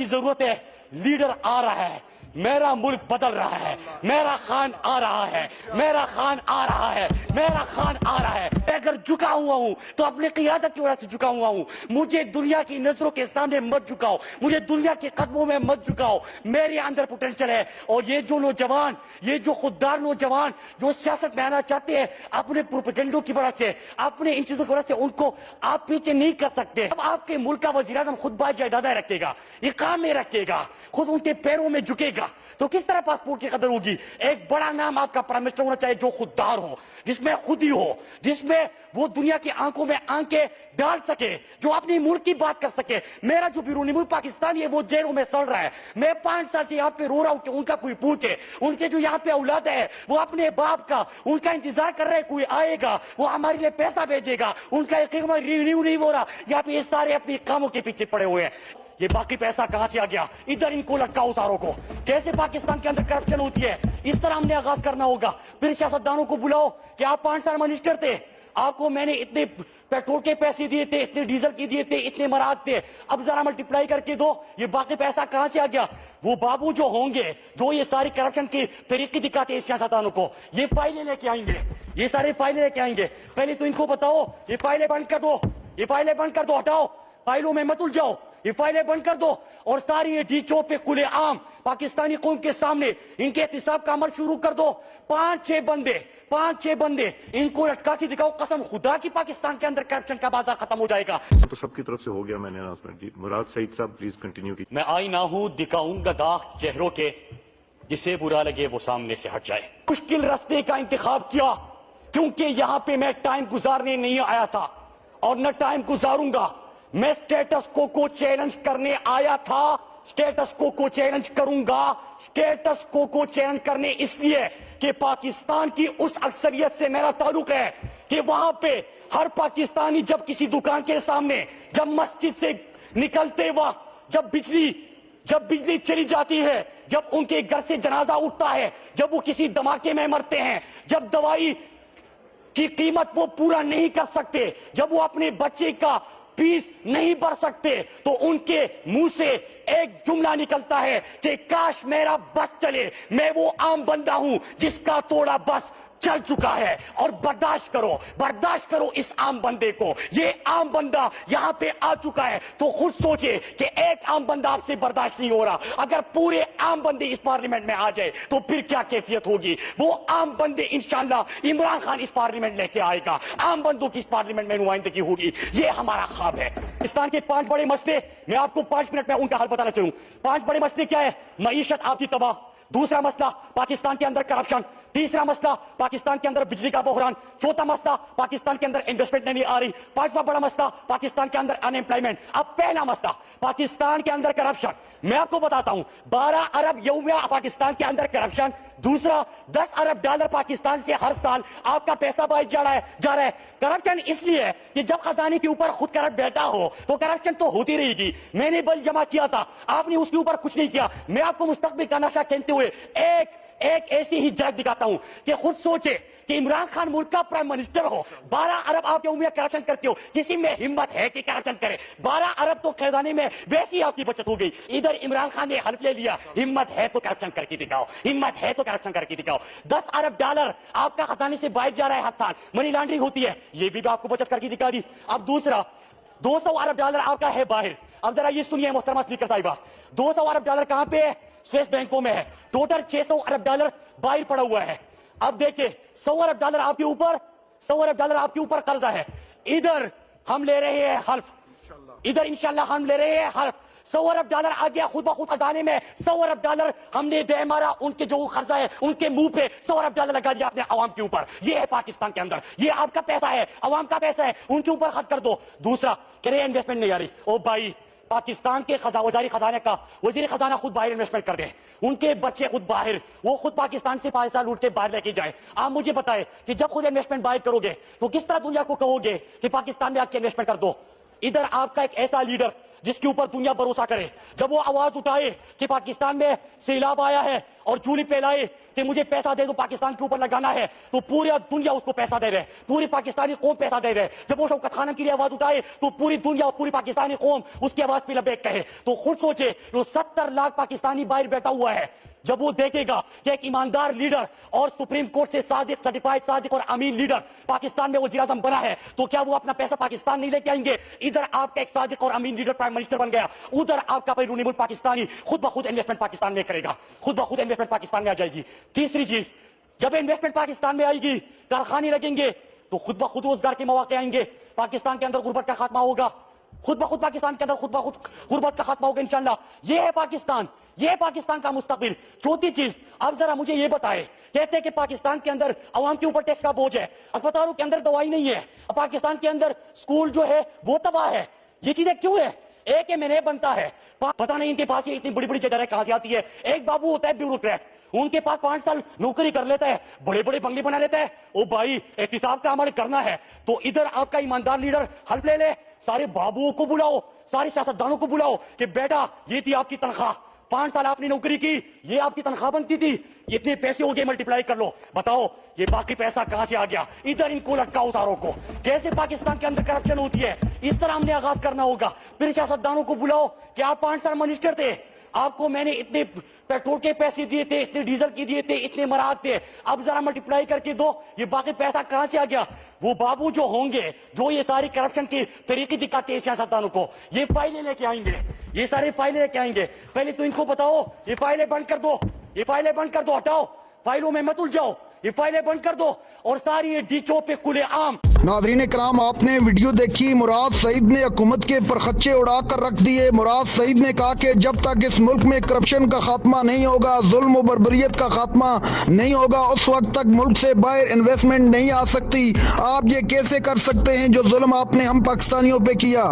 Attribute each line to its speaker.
Speaker 1: की जरूरत है। लीडर आ रहा है, मेरा मुल्क बदल रहा है, मेरा खान आ रहा है, मेरा खान आ रहा है, मेरा खान आ रहा है। मैं अगर झुका हुआ हूं तो अपने क़ियादत की वजह से झुका हुआ हूं। मुझे दुनिया की नजरों के सामने मत झुकाओ, मुझे दुनिया के कदमों में मत झुकाओ। मेरे अंदर पोटेंशियल है, और ये जो नौजवान, ये जो खुददार नौजवान जो सियासत में आना चाहते हैं अपने प्रोपेगेंडों की वजह से, अपने इन चीजों की वजह से, उनको आप पीछे नहीं कर सकते। अब आपके मुल्क का वज़ीर-ए-आज़म खुद बाजायदादा रखेगा, इकाम में रखेगा, खुद उनके पैरों में झुकेगा, तो किस तरह पासपोर्ट की कदर होगी? एक बड़ा नाम आपका प्राइम मिनिस्टर होना चाहिए जो खुददार हो, जिसमें खुद ही हो, जिसमें वो दुनिया की आंखों में आंखें डाल सके, जो अपनी मुल्क की बात कर सके। मेरा जो बिरूनी मुल्क पाकिस्तानी है वो जेलों में सड़ रहा है, मैं 5 साल से यहाँ पे रो रहा हूँ कि उनका कोई पूछे। उनके जो यहाँ पे औलाद है वो अपने बाप का, उनका इंतजार कर रहे हैं, कोई आएगा वो हमारे लिए पैसा भेजेगा, उनका रिन्यू नहीं हो रहा। यहाँ पे ये सारे अपनी कामों के पीछे पड़े हुए हैं। ये बाकी पैसा कहां से आ गया? इधर इनको लटकाओ सारों को। कैसे पाकिस्तान के अंदर करप्शन होती है, इस तरह हमने आगाज करना होगा। फिर सियासतदानों को बुलाओ कि आप 5 साल मिनिस्टर थे, आपको मैंने इतने पेट्रोल के पैसे दिए थे, इतने डीजल के दिए थे, इतने मराद थे, अब जरा मल्टीप्लाई करके दो। ये बाकी पैसा कहां से आ गया? वो बाबू जो होंगे जो ये सारी करप्शन की तरीके दिखाते हैं सियासतदानों को, ये फाइलें लेके आएंगे, ये सारी फाइलें लेके आएंगे। पहले तो इनको बताओ ये फाइलें बंद कर दो, ये फाइलें बंद कर दो, हटाओ, फाइलों में मत उलझाओ, ये फाइलें बंद कर दो। और सारी ये डीचो पे खुले आम पाकिस्तानी कौम के सामने इनके एहतिसाब का अमल शुरू कर दो। 5-6 बंदे इनको लटका के दिखाओ, कसम खुदा की पाकिस्तान के अंदर करप्शन का बाजार खत्म हो जाएगा।
Speaker 2: तो सबकी तरफ से हो गया, मैंने अनाउंसमेंट। मुराद सईद साहब प्लीज कंटिन्यू कीजिए।
Speaker 1: मैं आईना हूं, दिखाऊंगा दाग चेहरों के, जिसे बुरा लगे वो सामने से हट जाए। मुश्किल रास्ते का इंतखाब किया क्योंकि यहाँ पे मैं टाइम गुजारने नहीं आया था और न टाइम गुजारूंगा। मैं स्टेटस को चैलेंज करने आया था, स्टेटस को चैलेंज करूंगा। स्टेटस को चैलेंज करने इसलिए कि पाकिस्तान की उस अक्सरियत से मेरा ताल्लुक है कि वहां पे हर पाकिस्तानी जब किसी दुकान के सामने, जब मस्जिद से निकलते वक्त, जब बिजली चली जाती है, जब उनके घर से जनाजा उठता है, जब वो किसी धमाके में मरते हैं, जब दवाई की कीमत वो पूरा नहीं कर सकते, जब वो अपने बच्चे का फीस नहीं भर सकते, तो उनके मुंह से एक जुमला निकलता है कि काश मेरा बस चले। मैं वो आम बंदा हूं जिसका थोड़ा बस चल चुका है, और बर्दाश्त करो इस आम बंदे को। ये आम बंदा यहां पे आ चुका है, तो खुद सोचे कि एक आम बंदा आपसे बर्दाश्त नहीं हो रहा, अगर पूरे आम बंदे इस पार्लियामेंट में आ जाए तो फिर क्या कैफियत होगी। वो आम बंदे इंशाल्लाह इमरान खान इस पार्लियामेंट लेके आएगा, आम बंदों की इस पार्लियामेंट में नुमाइंदगी होगी। ये हमारा ख्वाब है। पाकिस्तान के 5 बड़े मसले, मैं आपको 5 मिनट में उनका हल बताना चाहूँ। 5 बड़े मसले क्या है? मईशत आपकी तबाह, दूसरा मसला पाकिस्तान के अंदर करप्शन, तीसरा मसला पाकिस्तान के अंदर बिजली का बहरान, चौथा मसला पाकिस्तान के अंदर इन्वेस्टमेंट नहीं आ रही, 5वां बड़ा मसला पाकिस्तान के अंदर अनएम्प्लॉयमेंट। अब पहला मसला पाकिस्तान के अंदर करप्शन, मैं आपको बताता हूं 12 अरब यौमिया पाकिस्तान के अंदर करप्शन। दूसरा, 10 अरब डॉलर पाकिस्तान से हर साल आपका पैसा बाहर जा रहा है। करप्शन इसलिए है कि जब खजाने के ऊपर खुद करप्ट बैठा हो तो करप्शन तो होती रहेगी। मैंने बल जमा किया था, आपने उसके ऊपर कुछ नहीं किया। मैं आपको मुस्तकबिल का नक्शा कहते हुए एक ऐसी ही झलक दिखाता हूं कि खुद सोचे कि इमरान खान मुल्क का प्राइम मिनिस्टर हो, 12 अरब आप यौमिया करप्शन करते हो, किसी में हिम्मत है कि करप्शन करे? 12 अरब तो खजाने में वैसी ही आपकी बचत हो गई। इधर इमरान खान ने हल्फ ले लिया, हिम्मत है तो करप्शन करके दिखाओ, हिम्मत है तो करप्शन करके दिखाओ। 10 अरब डॉलर आपका खजाने से बाहर जा रहा है हर साल, मनी लॉन्ड्रिंग होती है, ये भी आपको बचत करके दिखा दी। अब दूसरा, 200 अरब डॉलर आपका है बाहर। अब जरा ये सुनिए मोहतरमा स्पीकर साहिबा, 200 अरब डॉलर कहां पे है? स्विस बैंकों में है। टोटल 600 अरब डॉलर बाहर पड़ा हुआ है। अब देखिए 100 अरब डॉलर आपके ऊपर कर्जा है। इधर हम ले रहे हैं हल्फ, इधर इंशाल्लाह हम ले रहे हैं हल्फ। 100 अरब डॉलर आ गया खुद ब खुद खजाने में। 100 अरब डॉलर हमने दे मारा, उनके जो खर्चा है उनके मुंह पे 100 अरब डॉलर लगा दिया अपने अवाम के ऊपर। ये है पाकिस्तान के अंदर, ये आपका पैसा है, अवाम का पैसा है, उनके ऊपर खर्च कर दो। दूसरा, कह रहे इन्वेस्टमेंट नहीं आ रही। ओ भाई, पाकिस्तान के वज़ीर खजाने का वज़ीर खजाना खुद बाहर इन्वेस्टमेंट कर दे, उनके बच्चे खुद बाहर, वो खुद पाकिस्तान से पैसा लूट के बाहर लेके जाए। आप मुझे बताएं कि जब खुद इन्वेस्टमेंट बाहर करोगे तो किस तरह दुनिया को कहोगे कि पाकिस्तान में आके इन्वेस्टमेंट कर दो? इधर आपका एक ऐसा लीडर जिसके ऊपर दुनिया भरोसा करे, जब वो आवाज उठाए कि पाकिस्तान में सैलाब आया है, اور جھولی پھیلائے کہ مجھے پیسہ دے دو پاکستان کے اوپر لگانا ہے, تو پوری دنیا اس کو پیسہ دے رہے, پوری پاکستانی قوم پیسہ دے رہے. جب وہ شوکت خانم کی آواز اٹھائے تو پوری دنیا اور پوری پاکستانی قوم اس کی آواز پہ لبیک کہے. تو خود سوچے جو 70 لاکھ پاکستانی باہر بیٹھا ہوا ہے, جب وہ دیکھے گا کہ ایک ایماندار لیڈر اور سپریم کورٹ سے صادق, سرٹیفائڈ صادق اور امین لیڈر پاکستان میں وزیر اعظم بنا ہے, تو کیا وہ اپنا پیسہ پاکستان نہیں لے کے آئیں گے؟ ادھر آپ کا ایک صادق اور امین لیڈر پرائم منسٹر بن گیا, ادھر آپ کا بیرونی ملک پاکستانی خود بخود انویسٹمنٹ پاکستان میں کرے گا, خود بخود انویسٹمنٹ پاکستان میں آ جائے گی. تیسری چیز, جب انویسٹمنٹ پاکستان میں آئے گی, کارخانے لگیں گے, تو خود بخود روزگار کے مواقع آئیں گے, پاکستان کے اندر غربت کا خاتمہ ہوگا, خود بخود پاکستان کے اندر خود بخود غربت کا خاتمہ ہوگا انشاءاللہ. یہ ہے پاکستان, یہ ہے پاکستان کا مستقبل. چوتھی چیز, اب ذرا مجھے یہ بتائے, کہتے ہیں کہ پاکستان کے اندر عوام کے اوپر ٹیکس کا بوجھ ہے, اسپتالوں کے اندر دوائی نہیں ہے, پاکستان کے اندر سکول جو ہے وہ تباہ ہے. یہ چیزیں کیوں ہے؟ ایک M&A بنتا ہے, پتہ نہیں ان کے پاس یہ اتنی بڑی بڑی جگہ کہاں سے آتی ہے. ایک بابو ہوتا ہے بیوروکریٹ, ان کے پاس 5 سال نوکری کر لیتا ہے, بڑے بڑے بنگلے بنا لیتا ہے, او بھائی احتساب کا عمل کرنا ہے تو ادھر آپ کا ایماندار لیڈر حلف لے لے, سارے بابوؤں کو بلاؤ, سارے سیاستدانوں کو بلاؤ کہ بیٹا یہ تھی آپ کی تنخواہ, 5 سال آپ نے نوکری کی, یہ آپ کی تنخواہ بنتی تھی, اتنے پیسے ہو گئے, ملٹیپلائی کر لو, بتاؤ یہ باقی پیسہ کہاں سے آ گیا. ادھر ان کو لٹکاؤ ساروں کو. کیسے پاکستان کے اندر کرپشن ہوتی ہے, اس طرح ہم نے آغاز کرنا ہوگا. پھر سیاستدانوں کو بلاؤ کہ آپ 5 سال منسٹر تھے, آپ کو میں نے اتنے پیٹرول کے پیسے دیے تھے, اتنے ڈیزل کی دیے تھے, اتنے مراد تھے, اب ذرا ملٹیپلائی کر کے دو, یہ باقی پیسہ کہاں سے آ گیا. وہ بابو جو ہوں گے جو یہ ساری کرپشن کی طریقے دکھاتے ہیں سیاستدانوں کو, یہ فائلیں لے کے آئیں گے, یہ سارے فائلیں لے کے آئیں گے. پہلے تو ان کو بتاؤ یہ فائلیں بند کر دو, یہ فائلیں بند کر دو, ہٹاؤ, فائلوں میں مت الجھاؤ, یہ فائلیں بند کر دو, اور ساری یہ ڈیچو پہ کھلے عام.
Speaker 3: ناظرین کرام, آپ نے ویڈیو دیکھی. مراد سعید نے حکومت کے پرخچے اڑا کر رکھ دیے. مراد سعید نے کہا کہ جب تک اس ملک میں کرپشن کا خاتمہ نہیں ہوگا, ظلم و بربریت کا خاتمہ نہیں ہوگا, اس وقت تک ملک سے باہر انویسٹمنٹ نہیں آ سکتی. آپ یہ کیسے کر سکتے ہیں جو ظلم آپ نے ہم پاکستانیوں پہ کیا؟